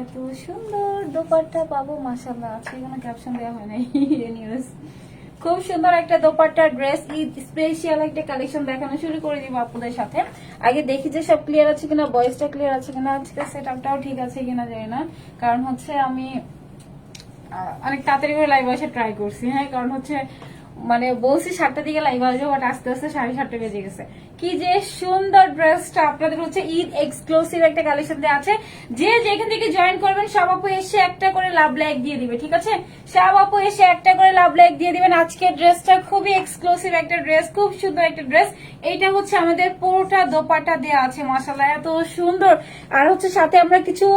এত সুন্দর দোপাট্টা পাবো মাশাআল্লাহ। আজকে কোনো ক্যাপশন দেওয়া হয় নাই। নিউজ খুব সুন্দর একটা দোপাট্টা ড্রেস, ঈদ স্পেশাল একটা কালেকশন দেখানো শুরু করে দিব আপনাদের সাথে। আগে দেখি যে সব ক্লিয়ার আছে কিনা, ভয়েসটা ক্লিয়ার আছে কিনা, আজকে সেটআপটাও ঠিক আছে কিনা জানি না। কারণ হচ্ছে আমি অনেক তাড়াতাড়ি করে লাইভ আসে ট্রাই করছি। হ্যাঁ, কারণ হচ্ছে মানে বলছি 7টার দিকে লাইভ আসবে, বাট আস্তে আস্তে 7:30 বেজে গেছে। কি যে সুন্দর ড্রেসটা আপনাদের হচ্ছে ঈদ এক্সক্লুসিভ একটা কালেকশন দেওয়া আছে। যে যেখান থেকে জয়েন করবেন সব আপু এসে একটা করে লাভ লাইক দিয়ে দিবে, ঠিক আছে? সব আপু এসে একটা করে লাভ লাইক দিয়ে দিবেন। আজকের ড্রেসটা খুবই এক্সক্লুসিভ একটা ড্রেস, খুব সুন্দর একটা ড্রেস। এইটা হচ্ছে আমাদের পুরোটা দোপাট্টা দেওয়া আছে মাশাআল্লাহ, এত সুন্দর। আর হচ্ছে সাথে আমরা কিছু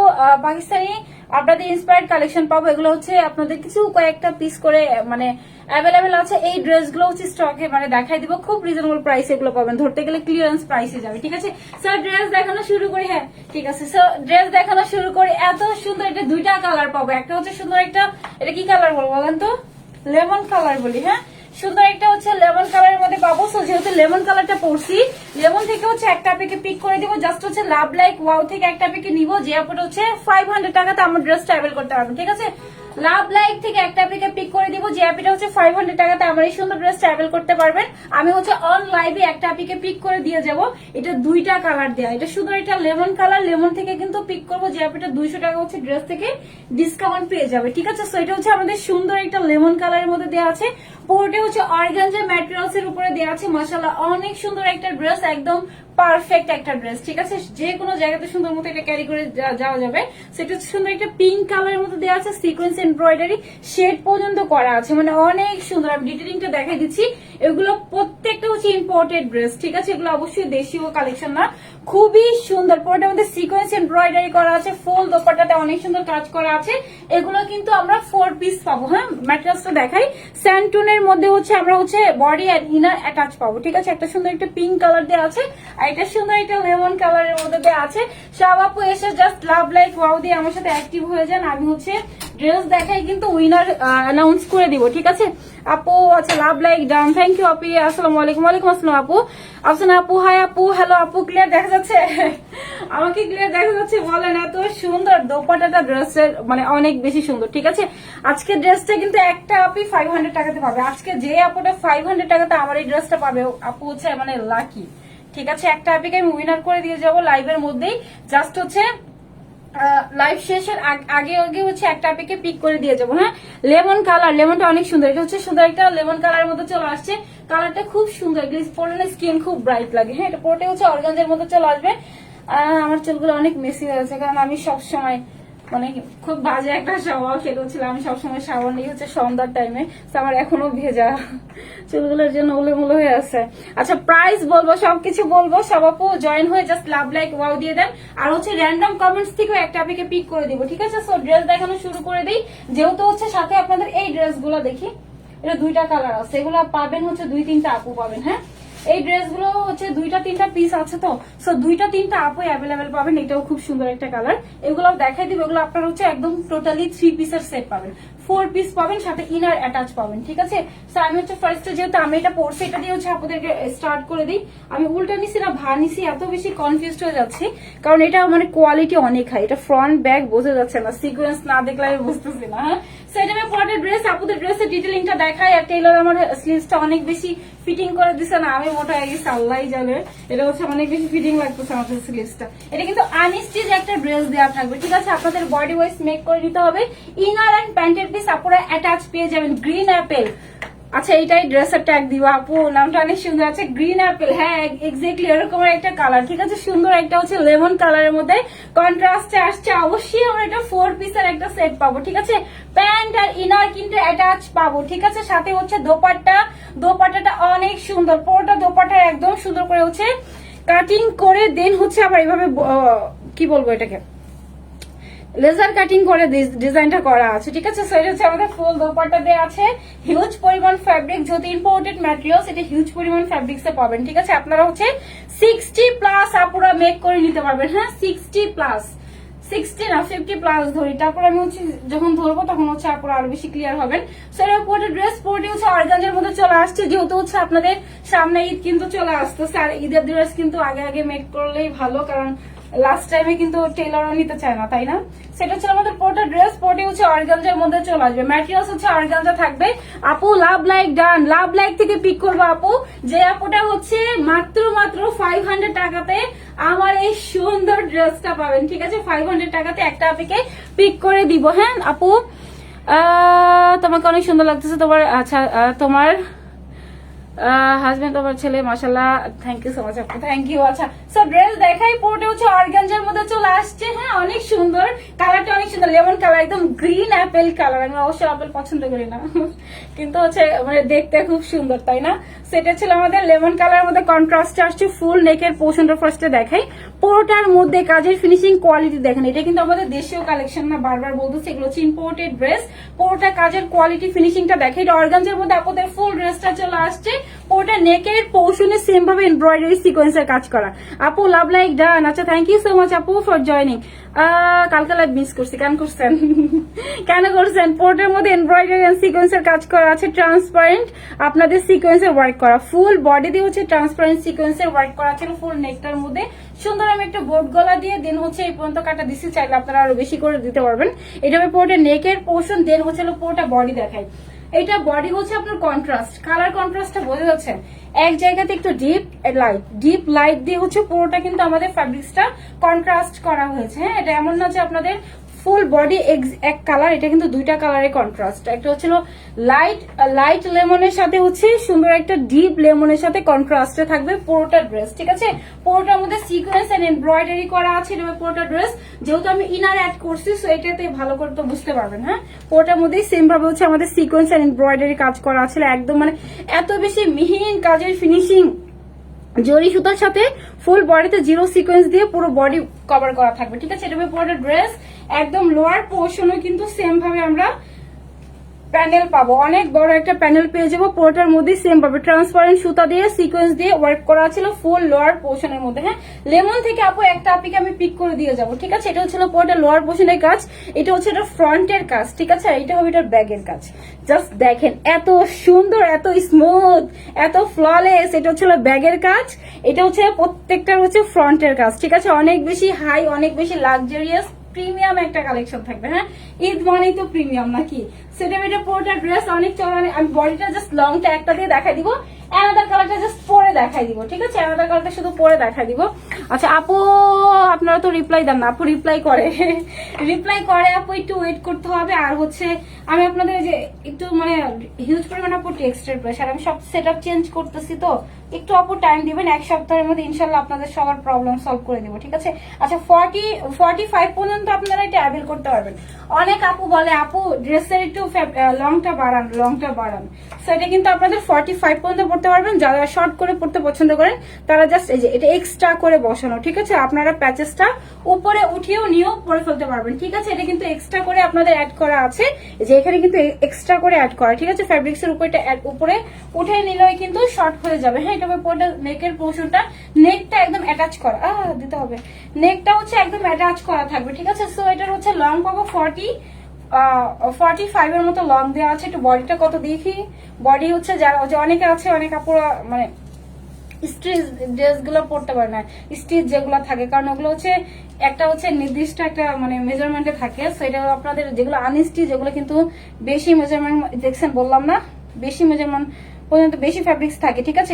পাকিস্তানি আপনাদের ইন্সপায়ার্ড কালেকশন পাবো। এগুলো হচ্ছে আপনাদের কিছু কয়েকটা পিস করে মানে অ্যাভেলেবেল আছে। এই ড্রেসগুলো হচ্ছে স্টকে মানে দেখাই দিব, খুব রিজনেবল প্রাইসে এগুলো পাবেন। ধরতে গেলে ক্লিয়ারেন্স প্রাইসে যাবে, ঠিক আছে? স্যার ড্রেস দেখানো শুরু করি। হ্যাঁ ঠিক আছে, স্যার ড্রেস দেখানো শুরু করি। এত সুন্দর, এটা দুইটা কালার পাবো। একটা হচ্ছে সুন্দর একটা, এটা কি কালার বলবো বলেন তো? লেমন কালার বলি। হ্যাঁ, সুন্দর একটা হচ্ছে লেমন কালারের মধ্যে পাবো। সো যেহেতু লেমন কালারটা পড়ছি, লেমন থেকে হচ্ছে একটা পেকে পিক করে দিব। জাস্ট হচ্ছে লাভ লাইক ওয়াও থেকে একটা পেকে নিব, যে আপনার হচ্ছে 500 টাকাতে আমার ড্রেসটা অ্যাভেল করতে পারবেন, ঠিক আছে? লাভ লাইক থেকে একটা পেকে পিক করে দিব, যে অ্যাপিটা হচ্ছে 500 টাকাতে আমার এই সুন্দর ড্রেসটা অ্যাভেল করতে পারবেন। আমি হচ্ছে অন লাইভে একটা পিকে পিক করে দিয়ে যাব। এটা দুইটা কালার দেয়া, এটা শুধু এটা লেমন কালার। লেমন থেকে কিন্তু পিক করবো, যে অ্যাপিটা 200 টাকা হচ্ছে ড্রেস থেকে ডিসকাউন্ট পেয়ে যাবে, ঠিক আছে? সো এটা হচ্ছে আমাদের সুন্দর একটা লেমন কালারের মধ্যে দেওয়া আছে। পুরোটা হচ্ছে অর্গানজা ম্যাটেরিয়ালস এর উপরে দেওয়া আছে মাশাআল্লাহ। অনেক সুন্দর একটা ড্রেস, একদম পারফেক্ট একটা ড্রেস, ঠিক আছে? যে কোনো জায়গাতে সুন্দর মতো এটা ক্যারি করে যাওয়া যাবে। সেটা হচ্ছে সুন্দর একটা পিঙ্ক কালারের মধ্যে দেওয়া আছে, সিকোয়েন্স এমব্রয়ডারি শেড পর্যন্ত করা আছে, মানে অনেক সুন্দর। আমি ডিটেলিংটা দেখাই দিচ্ছি। এগুলো প্রত্যেকটা হচ্ছে ইম্পোর্টেড ড্রেস, ঠিক আছে? এগুলো অবশ্যই দেশীয় কালেকশন না, খুবই সুন্দর। পুরোটার মধ্যে সিকোয়েন্স এমব্রয়ডারি করা আছে, ফুল দোপাট্টাতে অনেক সুন্দর কাজ করা আছে। এগুলো কিন্তু আমরা 4 পিস পাবো। হ্যাঁ, ম্যাটেরিয়ালসটা দেখাই। স্যান্টুনের মধ্যে হচ্ছে আমরা হচ্ছে বডি আর ইনার অ্যাটাচ পাবো, ঠিক আছে? একটা সুন্দর একটা পিঙ্ক কালার দেওয়া আছে, আর এটা সুন্দর একটা লেমন কালারের মধ্যে দেওয়া আছে। সব আপু এসে জাস্ট লাভ লাইক ওয়াও দিয়ে আমার সাথে অ্যাক্টিভ হয়ে যান। আমি হচ্ছে ড্রেস দেখাই কিন্তু উইনার অ্যানাউন্স করে দিব, ঠিক আছে আপু? আচ্ছা, love like done, thank you আপু। আসসালামু আলাইকুম। ওয়ালাইকুম আসসালাম আপু। আফসানা আপু, হাই আপু। হ্যালো আপু, ক্লিয়ার দেখা যাচ্ছে? আমাকে ক্লিয়ার দেখা যাচ্ছে বলেন। এত সুন্দর দোপাট্টাটা ড্রেসের মানে অনেক বেশি সুন্দর, ঠিক আছে? আজকে ড্রেসটা কিন্তু একটা আপি 500 টাকাতে পাবে। আজকে যে আপুটা 500 টাকাতে আমার এই ড্রেসটা পাবে, আপু হচ্ছে মানে লাকি, ঠিক আছে? একটা অ্যাপিকে আমি উইনার করে দিয়ে যাবো লাইভের মধ্যেই। জাস্ট হচ্ছে লাইভ শেষের আগে আগে হচ্ছে একটা অ্যাপিকে পিক করে দিয়ে যাবো। হ্যাঁ, লেমন কালার, লেমনটা অনেক সুন্দর। এটা হচ্ছে সুন্দর একটা লেমন কালারের মধ্যে চলে আসছে। কালারটা খুব সুন্দর, পরলে স্কিন খুব ব্রাইট লাগে। হ্যাঁ, এটা পরতে হচ্ছে অর্গানজার মধ্যে চলে আসবে। আমার চুলগুলো অনেক মেসি হয়েছে, কারণ আমি সবসময় মানে খুব বাজে একটা স্বভাব, সেটা হচ্ছিল আমি সবসময় সাবান নিয়ে হচ্ছে সন্ধ্যার টাইমে। আমার এখনো ভেজা চুলগুলোর জন্য উলেমুলো হয়ে আছে। আচ্ছা, প্রাইস বলবো, সবকিছু বলবো। সব আপু জয়েন হয়ে জাস্ট লাভ লাইক ওয়াও দিয়ে দেন। আর হচ্ছে র্যান্ডম কমেন্টস থেকেও একটা আপিকে পিক করে দিব, ঠিক আছে? সো ড্রেস দেখানো শুরু করে দিই। যেহেতু হচ্ছে সাথে আপনাদের এই ড্রেসগুলো দেখি, এটা দুইটা কালার আছে, এগুলো পাবেন হচ্ছে 2-3টা আপু পাবেন। হ্যাঁ, এই ড্রেসগুলো হচ্ছে 2-3টা পিস আছে, তো সো 2-3টা আপু অ্যাভেলেবেল পাবেন। এটাও খুব সুন্দর একটা কালার। এগুলো দেখাই দিব। এগুলো আপনার হচ্ছে একদম টোটালি 3 পিসের সেট পাবেন, 4 পিস পাবেন, সাথে ইনার অ্যাটাচ পাবেন, ঠিক আছে? সো আমি হচ্ছে ফার্স্টে যেহেতু আমি এটা পড়ছি, এটা দিয়ে হচ্ছে আপনাদেরকে স্টার্ট করে দিই। আমি উল্টা নিছি না ভা নিছি, এত বেশি কনফিউজড হয়ে যাচ্ছি, কারণ এটা মানে কোয়ালিটি অনেক হাই। এটা ফ্রন্ট ব্যাক বোঝা যাচ্ছে না, সিকোয়েন্স না দেখলে আমি বুঝতেছি না। হ্যাঁ, সো এটা আমি পরের ড্রেস আপুদের ড্রেসের ডিটেলিংটা দেখাই। আর টেইলর আমার স্লিভসটা অনেক বেশি ফিটিং করে দিছে না, আমি মোটা হয়ে গেছি, আল্লাহ জানে। এটা হচ্ছে অনেক বেশি ফিটিং লাগতেছে আমাদের স্লিভসটা। এটা কিন্তু আনস্টিচ একটা ড্রেস দেওয়া থাকবে, ঠিক আছে? আপনাদের বডি ওয়াইজ মেক করে নিতে হবে। ইনার এন্ড প্যান্টের পিস আপুরা অ্যাটাচ পেয়ে যাবেন। গ্রিন অ্যাপেল, আচ্ছা এইটাই ড্রেসের ট্যাগ দিবা আপু, নামটা অনেক সুন্দর আছে, গ্রিন অ্যাপেল। হ্যাঁ, এক্স্যাক্টলি এরকম একটা কালার, ঠিক আছে? সুন্দর একটা হচ্ছে লেমন কালারের মধ্যে কন্ট্রাস্টে আসছে। অবশ্যই আমরা এটা 4 পিসের একটা সেট পাবো, ঠিক আছে? প্যান্ট আর ইনার কিন্তু অ্যাটাচ পাবো, ঠিক আছে? সাথে হচ্ছে দোপাট্টা, দোপাট্টাটা অনেক সুন্দর। পুরোটা দোপাট্টা একদম সুন্দর করে হচ্ছে কাটিং করে দেন হচ্ছে আবার এইভাবে কি বলবো এটাকে, লেজার কাটিং করে ডিজাইনটা করা আছে, ঠিক আছে? সো এটা হচ্ছে আমাদের ফুল দোপাট্টা দেওয়া আছে। হিউজ পরিমাণ ফ্যাব্রিক, যেহেতু ইম্পোর্টেড ম্যাটেরিয়ালস, এটা হিউজ পরিমাণ ফ্যাব্রিক্সে পাবেন, ঠিক আছে? আপনারা হচ্ছে 60+ আপুরা মেক করে নিতে পারবেন। হ্যাঁ, 60+, 60 না 50+ ধরি, তারপর আমি হচ্ছে যখন ধরবো তখন হচ্ছে আপুরা আরো বেশি ক্লিয়ার হবেন। সো এটা পুরো ড্রেস পুরোটি হচ্ছে অর্গানজার মধ্যে চলে আসছে, যেহেতু হচ্ছে আপনাদের সামনে ঈদ কিন্তু চলে আসতেছে। আর ঈদের ড্রেস কিন্তু আগে আগে মেক করলেই ভালো, কারণ লাস্ট টাইমে কিন্তু টেলরও নিতে চায় না, তাই না? সেটা হচ্ছে আমাদের পুরোটা ড্রেস পরে হচ্ছে অর্গানজার মধ্যে চলে আসবে, ম্যাটেরিয়ালস হচ্ছে অর্গানজা থাকবে। আপু লাভ লাইক ডান, লাভ লাইক থেকে পিক করবো আপু, যে আপুটা হচ্ছে মাত্র 500 টাকাতে আমার এই সুন্দর ড্রেসটা পাবেন, ঠিক আছে? 500 টাকাতে একটা আপুকে পিক করে দিব। হ্যাঁ আপু, তোমাকে অনেক সুন্দর লাগতেছে তোমার, আচ্ছা তোমার হাজবেন্ড, তোমার ছেলে, মাশাআল্লাহ, থ্যাংক ইউ সো মাচ আপু, থ্যাংক ইউ। আচ্ছা সো ড্রেস দেখাই, পুরোটা হচ্ছে অর্গানজার মধ্যে চলে আসছে। হ্যাঁ অনেক সুন্দর, কালারটা অনেক সুন্দর, লেমন কালার, একদম গ্রিন অ্যাপেল কালার। আমি অবশ্যই আপেল পছন্দ করি না, কিন্তু হচ্ছে মানে দেখতে খুব সুন্দর, তাই না? সেটা ছিল আমাদের লেমন কালার মধ্যে কন্ট্রাস্টে আসছে। ফুল নেকের পোর্শনটা ফার্স্টে দেখাই, পুরোটার মধ্যে কাজের ফিনিশিং কোয়ালিটি দেখেন। এটা কিন্তু আমাদের দেশীয় কালেকশন না, বারবার বলতেছি, এগুলো হচ্ছে ইম্পোর্টেড ড্রেস। পুরোটা কাজের কোয়ালিটি ফিনিশিংটা দেখে, এটা অর্গানজার মধ্যে আপনাদের ফুল ড্রেসটা চলে আসছে। পুরোটা নেকের পোর্শনে সেম ভাবে এমব্রয়ডারি সিকোয়েন্সের কাজ করা। আপু লাভ লাইক ডান। আচ্ছা থ্যাংক ইউ সো মাচ আপু ফর জয়নিং। কালকে লাইভ মিস করছি, কেন করছেন? কেন করছেন? পুরোটার মধ্যে এমব্রয়ডারি এন্ড সিকোয়েন্সের কাজ করা আছে, ট্রান্সপারেন্ট আপনাদের সিকোয়েন্সের ওয়ার্ক করা, ফুল বডি দিয়ে হচ্ছে ট্রান্সপারেন্ট সিকোয়েন্সের ওয়ার্ক করা ছিল। ফুল নেকটার মধ্যে সুন্দর আমি একটা বোর্ড গলা দিয়ে দেন হচ্ছে এই পর্যন্ত কাটা দিচ্ছি, চাইলে আপনারা আরো বেশি করে দিতে পারবেন। এটা হবে পুরোটা নেকের পোর্শন, দেন হচ্ছে পুরোটা বডি দেখায়। এটা বডি হচ্ছে আপনার কন্ট্রাস্ট, কালার কন্ট্রাস্টটা বোঝা যাচ্ছে। এক জায়গাতে একটু ডিপ লাইট দিয়ে হচ্ছে পুরোটা কিন্তু আমাদের ফ্যাব্রিক্সটা কন্ট্রাস্ট করা হয়েছে। হ্যাঁ এটা এমন না যে আপনাদের ফুল বডি এক কালার, এটা কিন্তু দুইটা কালারের কন্ট্রাস্ট। একটা হচ্ছিল লাইট লেমনের সাথে হচ্ছে সুন্দর একটা ডিপ লেমনের সাথে কন্ট্রাস্টে থাকবে পুরোটা ড্রেস, ঠিক আছে? পুরোটার মধ্যে সিকোয়েন্স এন্ড এমব্রয়ডারি করা আছে পুরোটা ড্রেস। যেহেতু আমি ইনার অ্যাড করছি সো এটাতে ভালো করে তো বুঝতে পারবেন। হ্যাঁ পুরোটার মধ্যেই সেম ভাবে হচ্ছে আমাদের সিকোয়েন্স এন্ড এমব্রয়ডারি কাজ করা আছে, একদম মানে এত বেশি মিহিন কাজের ফিনিশিং। জরি সুতার সাথে ফুল বডিতে জিরো সিকোয়েন্স দিয়ে পুরো বডি কভার করা থাকবে, ঠিক আছে? এটা পুরোটা ড্রেস একদম লোয়ার পোর্শনও কিন্তু সেম ভাবে আমরা প্যানেল পাবো, অনেক বড় একটা প্যানেল পেয়ে যাবো। পুরোটার মধ্যে সেম পাবে, ট্রান্সপারেন্ট সুতা দিয়ে সিকোয়েন্স দিয়ে ওয়ার্ক করা ছিল ফুল লোয়ার পোর্শনের মধ্যে। হ্যাঁ লেমন থেকে আপু একটা আপিকে আমি পিক করে দিয়ে যাবো, ঠিক আছে? এটা হচ্ছিল পুরোটা লোয়ার পোর্শনের কাজ, এটা হচ্ছে এটা ফ্রন্টের কাজ, ঠিক আছে? এটা হবে এটার ব্যাগের কাজ। জাস্ট দেখেন এত সুন্দর, এত স্মুথ, এত ফ্ললেস। এটা হচ্ছে ব্যাগের কাজ, এটা হচ্ছে প্রত্যেকটার হচ্ছে ফ্রন্টের কাজ, ঠিক আছে? অনেক বেশি হাই, অনেক বেশি লাক্সারিয়াস প্রিমিয়াম একটা কালেকশন থাকবে। হ্যাঁ ঈদ মানেই তো প্রিমিয়াম নাকি? সেটা এটা পুরোটা ড্রেস অনেক চড়া। আমি বডিটা জাস্ট লংটা একটা দিয়ে দেখাই দিব, অ্যানাদার কালারটা জাস্ট পরে দেখাই দিব, ঠিক আছে? অ্যানাদার কালারটা শুধু পরে দেখাই দিব। আচ্ছা আপু আপনারা তো রিপ্লাই দেন না, আপু রিপ্লাই করে আপু, একটু ওয়েট করতে হবে। আর হচ্ছে আমি আপনাদের যে একটু মানে হিউজ পরিমাণ আপু টেক্সটের প্রেশার, আমি সব সেট আপ চেঞ্জ করতেছি, তো একটু আপু টাইম দিবেন। এক সপ্তাহের মধ্যে ইনশাল্লাহ আপনাদের সবার প্রবলেম সলভ করে দিব, ঠিক আছে? আচ্ছা 45 পর্যন্ত আপনারা এটা অ্যাভেল করতে পারবেন। অনেক আপু বলে আপু ড্রেসের একটু লংটা বাড়ান, সো এটা কিন্তু আপনাদের 45 পর্যন্ত পড়তে পারবেন। যারা শর্ট করে পড়তে পছন্দ করেন তারা জাস্ট এই যে এটা এক্সট্রা করে বসানো, ঠিক আছে? আপনারা প্যাচেসটা উপরে উঠিয়েও নিয়েও পরে ফেলতে পারবেন, ঠিক আছে? এটা কিন্তু এক্সট্রা করে আপনাদের অ্যাড করা আছে, যে এখানে কিন্তু এক্সট্রা করে অ্যাড করা, ঠিক আছে? ফ্যাব্রিক্স এর উপরে উঠে নিলেই কিন্তু শর্ট হয়ে যাবে। হ্যাঁ এটা পুরোটা নেকের পোর্শনটা, নেকটা একদম অ্যাটাচ করা দিতে হবে, নেকটা হচ্ছে একদম অ্যাটাচ করা থাকবে, ঠিক আছে? সো এটার হচ্ছে লং পাবো 45 এর মতো লং দেওয়া আছে। একটু বডিটা কত দেখি, বডি হচ্ছে যারা অনেকে আছে, অনেক আপুরা মানে স্টিচ ড্রেস গুলো পড়তে পারে না, স্টিচ যেগুলো থাকে, কারণ ওগুলো হচ্ছে একটা হচ্ছে নির্দিষ্ট একটা মানে মেজারমেন্টে থাকে। সো এটা আপনাদের যেগুলো আনস্টিচ, যেগুলো কিন্তু বেশি মেজারমেন্ট দেখছেন, বললাম না বেশি মেজারমেন্ট পর্যন্ত বেশি ফ্যাব্রিক্স থাকে, ঠিক আছে?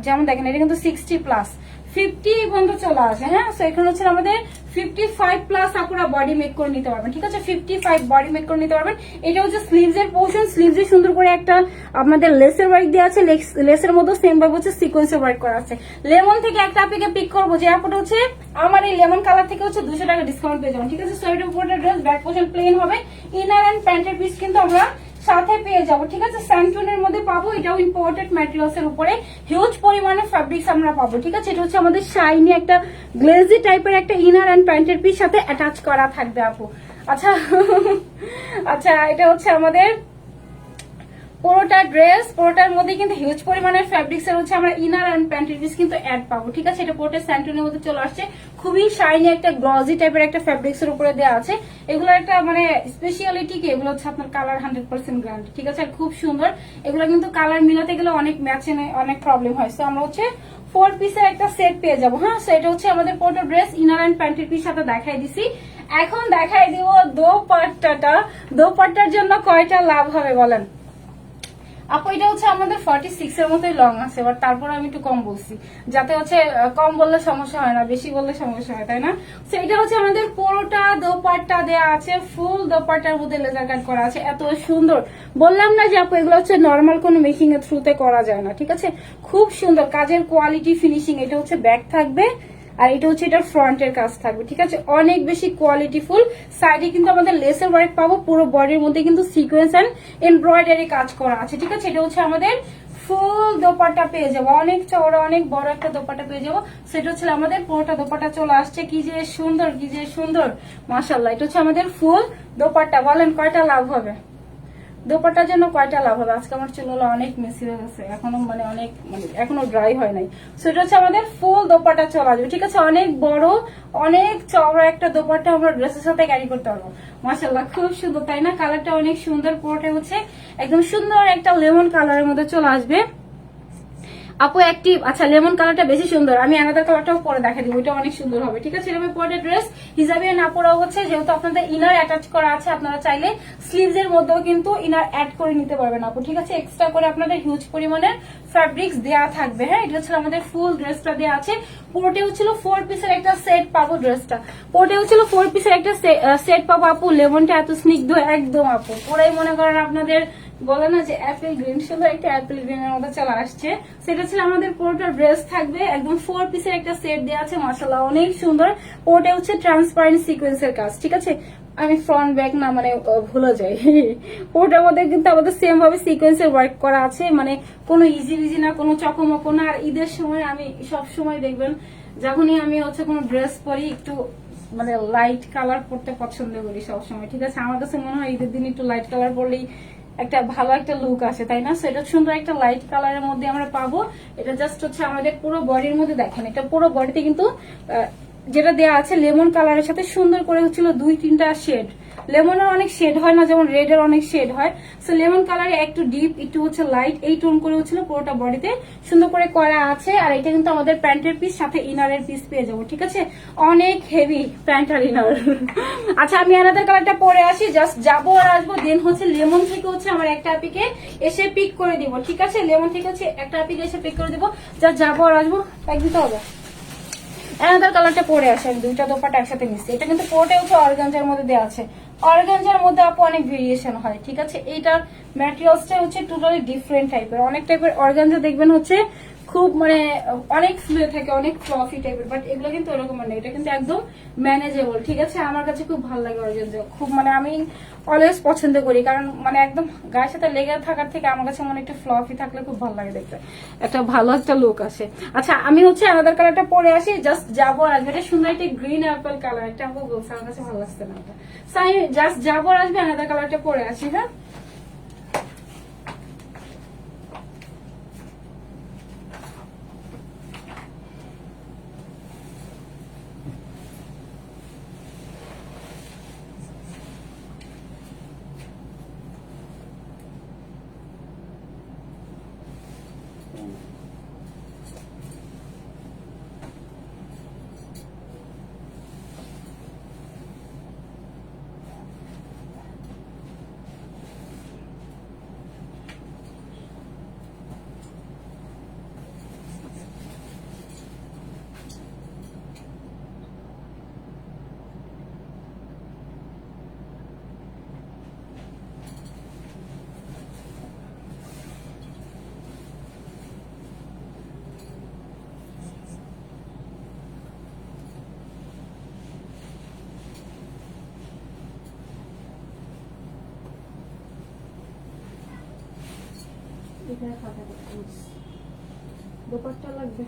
যেমন দেখেন এটা কিন্তু 60+50 পর্যন্ত চলে আসে। হ্যাঁ সো এখানে হচ্ছে আমাদের 55+ আপনারা বডি মেক করে নিতে পারবেন, ঠিক আছে? 55 বডি মেক করে নিতে পারবেন। এটা হচ্ছে স্লিভস এর পোর্শন, স্লিভস এ সুন্দর করে একটা আপনাদের লেসের ওয়ার্ক দেওয়া আছে, লেসের মধ্যে সেম ভাবে হচ্ছে সিকোয়েন্সের ওয়ার্ক করা আছে। লেমন থেকে একটা আপনাকে পিক করবো, যে আপুটা হচ্ছে আমার এই লেমন কালার থেকে হচ্ছে 200 টাকা ডিসকাউন্ট পেয়ে যাবেন, ঠিক আছে? সো এটার উপরে ড্রেস ব্যাক পোর্শন প্লেন হবে, ইনার এন্ড প্যান্টের পিস কিন্তু আমরা সাথে পেয়ে যাবো, ঠিক আছে? স্যান্টুনের মধ্যে পাবো, এটাও ইম্পোর্টেড ম্যাটেরিয়ালস এর উপরে হিউজ পরিমাণে ফ্যাব্রিক্স আমরা পাবো, ঠিক আছে? এটা হচ্ছে আমাদের শাইনি একটা গ্লেজি টাইপের একটা ইনার এন্ড প্যান্টের পিস সাথে অ্যাটাচ করা থাকবে আপু। আচ্ছা আচ্ছা এটা হচ্ছে আমাদের পুরোটা ড্রেস, পুরোটার মধ্যে কিন্তু হিউজ পরিমাণের ফ্যাব্রিক্স এর হচ্ছে আমরা ইনার এন্ড প্যান্টের পিস কিন্তু অ্যাড পাবো, ঠিক আছে? এটা পুরোটা স্যান্টুনের মধ্যে চলে আসছে, খুবই শাইনি একটা গ্লজি টাইপের একটা ফ্যাব্রিক্স এর উপরে দেওয়া আছে। এগুলো একটা মানে স্পেশালিটি কি, এগুলো হচ্ছে আপনার কালার 100% গ্যারান্টি, ঠিক আছে? আর খুব সুন্দর, এগুলো কিন্তু কালার মিলাতে গেলে অনেক ম্যাচে অনেক প্রবলেম হয়। সো আমরা হচ্ছে 4 পিসের একটা সেট পেয়ে যাবো। হ্যাঁ, সেটা হচ্ছে আমাদের পুরোটা ড্রেস ইনার এন্ড প্যান্টের পিস সাথে দেখাই দিছি। এখন দেখাই দিব দোপাট্টাটা। দোপাট্টার জন্য কয়টা লাভ হবে বলেন আপু? এটা হচ্ছে আমাদের 46 এর মতোই লং আছে, বাট তারপর আমি একটু কম বলছি, যাতে হচ্ছে কম বললে সমস্যা হয় না, বেশি বললে সমস্যা হয়, তাই না? তো এটা হচ্ছে আমাদের পুরোটা দোপাট্টা দেয়া আছে, ফুল দোপাট্টার মধ্যে লেজার কাট করা আছে, এত সুন্দর। বললাম না যে আপু এগুলো হচ্ছে নর্মাল কোনো মেকিং এর থ্রুতে করা যায় না, ঠিক আছে? খুব সুন্দর কাজের কোয়ালিটি, ফিনিশিং। এটা হচ্ছে ব্যাক থাকবে, আর এটা হচ্ছে এটার ফ্রন্টের কাজ থাকবে, ঠিক আছে? অনেক বেশি কোয়ালিটিফুল। সাইডে কিন্তু আমাদের লেসের ওয়ার্ক পাবো, পুরো বডির মধ্যে কিন্তু সিকোয়েন্স এন্ড এমব্রয়ডারি কাজ করা আছে, ঠিক আছে? এটা হচ্ছে আমাদের ফুল দোপাট্টা পেয়ে যাবো, অনেক চওড়া অনেক বড় একটা দোপাট্টা পেয়ে যাবো। সেটা হচ্ছে আমাদের পুরোটা দোপাট্টা চলে আসছে, কি যে সুন্দর, কি যে সুন্দর, মাশাআল্লাহ। এটা হচ্ছে আমাদের ফুল দোপাট্টা। বলেন কয়টা লাভ হবে? দোপাট্টার জন্য কয়টা লাভ হবে? আজকে আমার চুলগুলো অনেক মেসি হয়ে গেছে, এখনো মানে অনেক মানে এখনো ড্রাই হয় নাই। সো এটা হচ্ছে আমাদের ফুল দোপাট্টা চলে আসবে, ঠিক আছে? অনেক বড় অনেক চওড়া একটা দোপাট্টা আমরা ড্রেসের সাথে ক্যারি করতে পারবো। মাশাআল্লাহ, খুব সুন্দর, তাই না? কালারটা অনেক সুন্দর, পুরোটা হচ্ছে একদম সুন্দর একটা লেমন কালারের মধ্যে চলে আসবে। আপু অ্যাক্টিভ, আচ্ছা লেমন কালারটা বেশি সুন্দর, আমি আলাদা কালারটাও পরে দেখা দিব, ওইটা অনেক সুন্দর হবে, ঠিক আছে? এরকম পরে ড্রেস হিসাবে না পড়াও হচ্ছে, যেহেতু আপনাদের ইনার অ্যাটাচ করা আছে, আপনারা চাইলে স্লিভস এর মধ্যেও কিন্তু ইনার অ্যাড করে নিতে পারবেন আপু, ঠিক আছে? এক্সট্রা করে আপনাদের হিউজ পরিমাণের ফ্যাব্রিক্স দেওয়া থাকবে। হ্যাঁ, এটা হচ্ছে আমাদের ফুল ড্রেসটা দেওয়া আছে, পুরোটা হচ্ছিল 4 পিসের একটা সেট পাবো। ড্রেসটা পুরোটা হচ্ছিল 4 পিসের একটা সেট পাবো আপু। লেমনটা এত স্নিগ্ধ একদম আপু, পুরাই মনে করেন আপনাদের বলে না যে অ্যাপেল গ্রিন, সুন্দর একটা অ্যাপেল গ্রিন এর মধ্যে চলে আসছে। সেটা ছিল আমাদের পুরোটা ড্রেস থাকবে, একদম 4 পিসের একটা সেট দেওয়া আছে, মাশাআল্লাহ অনেক সুন্দর। পুরোটা হচ্ছে ট্রান্সপারেন্ট সিকোয়েন্সের কাজ, ঠিক আছে? আমি ফ্রন্ট ব্যাক না মানে ভুলে যাই। পুরোটার মধ্যে কিন্তু আমাদের সেম ভাবে সিকোয়েন্সের ওয়ার্ক করা আছে, মানে কোনো ইজি বিজি না, কোনো চকমকো না। আর ঈদের সময় আমি সব সময় দেখবেন যখনই আমি হচ্ছে কোনো ড্রেস পরি একটু মানে লাইট কালার পরতে পছন্দ করি সবসময়, ঠিক আছে? আমার কাছে মনে হয় ঈদের দিন একটু লাইট কালার পরলেই একটা ভালো একটা লুক আসে, তাই না? সেটা সুন্দর একটা লাইট কালারের মধ্যে আমরা পাবো। এটা জাস্ট হচ্ছে আমাদের পুরো বডির মধ্যে, দেখেন এটা পুরো বডিতে কিন্তু যেটা দেয়া আছে লেমন কালারের সাথে সুন্দর করে হচ্ছিল 2-3টা শেড। লেমনের অনেক শেড হয় না, যেমন রেড এর অনেক শেড হয়। সো লেমন কালারে একটু ডিপ একটু হচ্ছে লাইট, এই টোন করে হচ্ছিল পুরোটা বডিতে সুন্দর করে করা আছে। আর এটা কিন্তু আমাদের প্যান্টের পিস, সাথে ইনারের পিস পেয়ে যাবো, ঠিক আছে? অনেক হেভি প্যান্ট আর ইনার। আচ্ছা, আমি আনাদার কালারটা পরে আসি, জাস্ট যাবো আর আসবো। দেন হচ্ছে লেমন থেকে হচ্ছে আমার একটা আপিকে এসে পিক করে দিব, ঠিক আছে? লেমন থেকে হচ্ছে একটা আপিকে এসে পিক করে দিব, জাস্ট যাবো আর আসবো, প্যাক দিতে হবে। আনাদার কালারটা পরে আসে, আমি দুইটা দোপাট্টা একসাথে মিশছি। এটা কিন্তু পুরোটাই হচ্ছে অর্গানজার মধ্যে দেওয়া আছে। অর্গানজার মধ্যে আপু অনেক ভেরিয়েশন হয়, ঠিক আছে? এইটার ম্যাটেরিয়ালসটা হচ্ছে টোটালি ডিফারেন্ট টাইপের। অনেক টাইপের অর্গানজা দেখবেন হচ্ছে খুব মানে অনেক ফ্লুয়ে থাকে, অনেক ফ্লফি টাইপের, বাট এগুলো কিন্তু এরকম মানে এটা কিন্তু একদম ম্যানেজেবল, ঠিক আছে? আমার কাছে খুব ভালো লাগে অর্গানজা, খুব মানে আমি অলওয়েজ পছন্দ করি, কারণ মানে একদম গায়ের সাথে লেগে থাকার থেকে আমার কাছে মনে একটু ফ্লফি থাকলে খুব ভালো লাগে দেখতে, একটা ভালো একটা লুক আসে। আচ্ছা, আমি হচ্ছে আনাদার কালারটা পরে আসি, জাস্ট যাবো আর আসবে। এটা সুন্দর একটা গ্রিন অ্যাপেল কালার, একটা আমাকে বলছে, আমার কাছে ভালো লাগছে না এটা। আমি জাস্ট যাবো আর আসবে, আনাদার কালারটা পরে আসি। হ্যাঁ, দোপাট্টা লাগবে।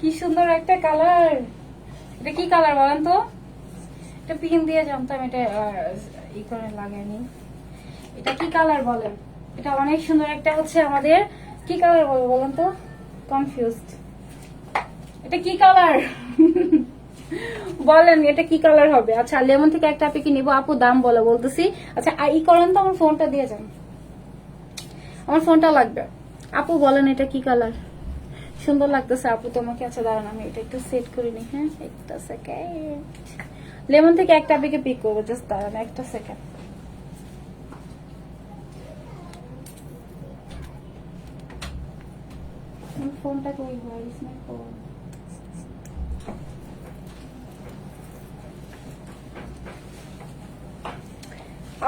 কি সুন্দর একটা কালার, এটা কি কালার বলেন তো? এটা পিন দিয়ে জানতাম, এটা ই করে লাগাইনি। এটা কি কালার বলেন? এটা অনেক সুন্দর একটা হচ্ছে আমাদের কি কালার বলবো বলেন তো? কনফিউজড, এটা কি কালার? বলেন এটা কি কালার হবে? আচ্ছা লেমন থেকে একটা আপনি কি নিবো আপু, দাম বলতেছি। আচ্ছা ই করেন তো, আমার ফোনটা দিয়ে যান, আমার ফোনটা লাগবে। আপু বলেন এটা কি কালার? সুন্দর লাগতেছে আপু তোমাকে। আচ্ছা দাঁড়ান আমি এটা একটু সেট করে নিই, হ্যাঁ একটা সেকেন্ড। লেমন থেকে একটা আপনি পিক করবো, জাস্ট দাঁড়ান একটা সেকেন্ড। ফোনটা কই ভাই? ফোন